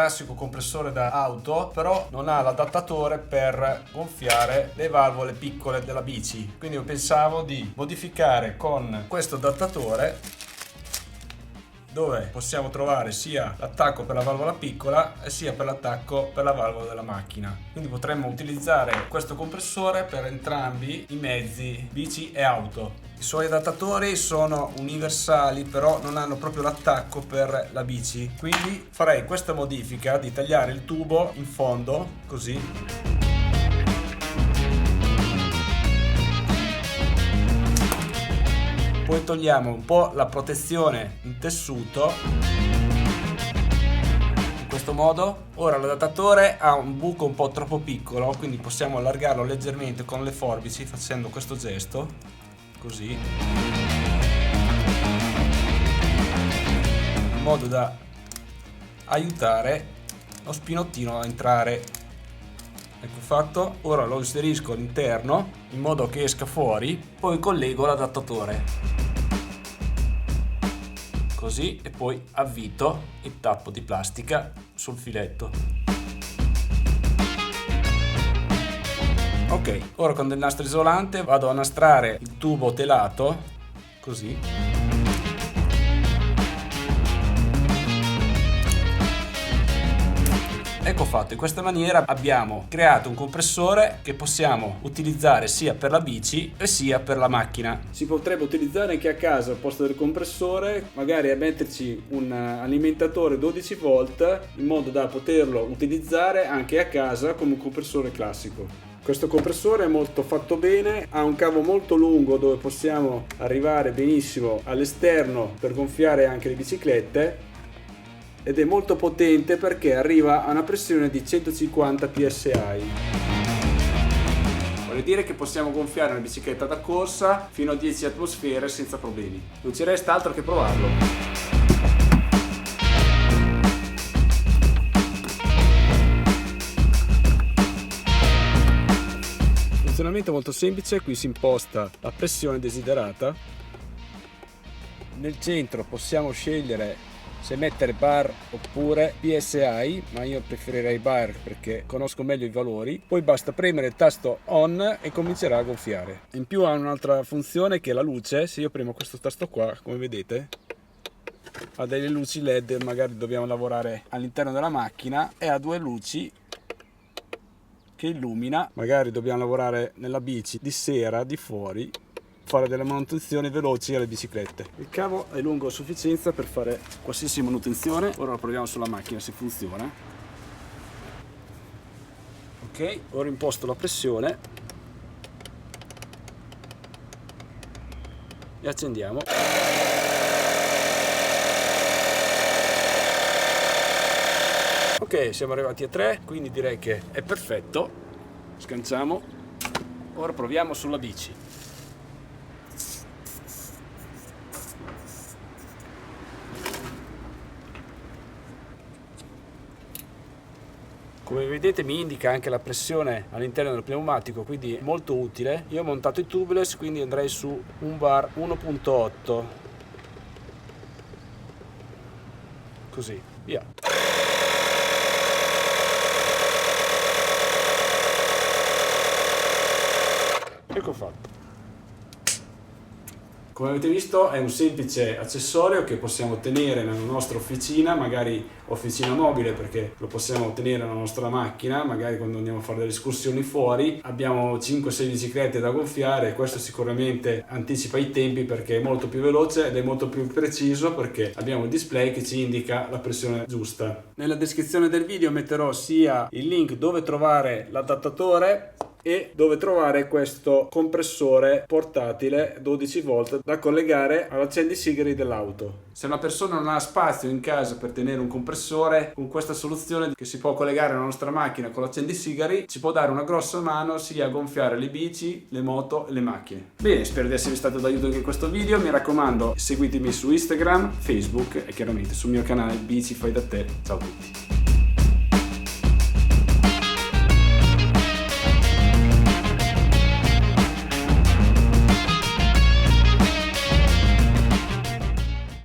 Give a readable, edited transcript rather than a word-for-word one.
classico compressore da auto, però non ha l'adattatore per gonfiare le valvole piccole della bici, quindi io pensavo di modificare con questo adattatore, dove possiamo trovare sia l'attacco per la valvola piccola e sia per l'attacco per la valvola della macchina. Quindi potremmo utilizzare questo compressore per entrambi i mezzi, bici e auto. I suoi adattatori sono universali, però non hanno proprio l'attacco per la bici, quindi farei questa modifica di tagliare il tubo in fondo, così. Poi togliamo un po' la protezione in tessuto, in questo modo. Ora l'adattatore ha un buco un po' troppo piccolo, quindi possiamo allargarlo leggermente con le forbici facendo questo gesto, così, in modo da aiutare lo spinottino a entrare. Ecco fatto. Ora lo inserisco all'interno in modo che esca fuori, poi collego l'adattatore così e poi avvito il tappo di plastica sul filetto. Ok, ora con del nastro isolante vado a nastrare il tubo telato così. Ecco fatto, in questa maniera abbiamo creato un compressore che possiamo utilizzare sia per la bici e sia per la macchina. Si potrebbe utilizzare anche a casa al posto del compressore, magari a metterci un alimentatore 12 volt in modo da poterlo utilizzare anche a casa come un compressore classico. Questo compressore è molto fatto bene, ha un cavo molto lungo dove possiamo arrivare benissimo all'esterno per gonfiare anche le biciclette, ed è molto potente perché arriva a una pressione di 150 psi. Vuol dire che possiamo gonfiare una bicicletta da corsa fino a 10 atmosfere senza problemi. Non ci resta altro che provarlo. Funzionamento molto semplice, qui si imposta la pressione desiderata. Nel centro possiamo scegliere se mettere bar oppure PSI, ma io preferirei bar perché conosco meglio i valori. Poi basta premere il tasto on e comincerà a gonfiare. In più ha un'altra funzione che è la luce. Se io premo questo tasto qua, come vedete, ha delle luci LED, magari dobbiamo lavorare all'interno della macchina, e ha due luci che illumina, magari dobbiamo lavorare nella bici di sera, di fuori, fare delle manutenzioni veloci alle biciclette. Il cavo è lungo a sufficienza per fare qualsiasi manutenzione. Ora lo proviamo sulla macchina se funziona. Ok, ora imposto la pressione e accendiamo. Ok, siamo arrivati a 3, quindi direi che è perfetto. Sganciamo. Ora proviamo sulla bici. Come vedete mi indica anche la pressione all'interno del pneumatico, quindi è molto utile. Io ho montato i tubeless, quindi andrei su un bar 1.8. Così, via. Ecco fatto. Come avete visto è un semplice accessorio che possiamo tenere nella nostra officina, magari officina mobile, perché lo possiamo tenere nella nostra macchina, magari quando andiamo a fare delle escursioni fuori. Abbiamo 5-6 biciclette da gonfiare, questo sicuramente anticipa i tempi perché è molto più veloce ed è molto più preciso perché abbiamo il display che ci indica la pressione giusta. Nella descrizione del video metterò sia il link dove trovare l'adattatore e dove trovare questo compressore portatile 12 volt da collegare all'accendisigari dell'auto. Se una persona non ha spazio in casa per tenere un compressore, con questa soluzione che si può collegare alla nostra macchina con l'accendisigari ci può dare una grossa mano sia a gonfiare le bici, le moto e le macchine. Bene, spero di esservi stato d'aiuto anche in questo video. Mi raccomando, seguitemi su Instagram, Facebook e chiaramente sul mio canale Bici Fai da Te. Ciao a tutti.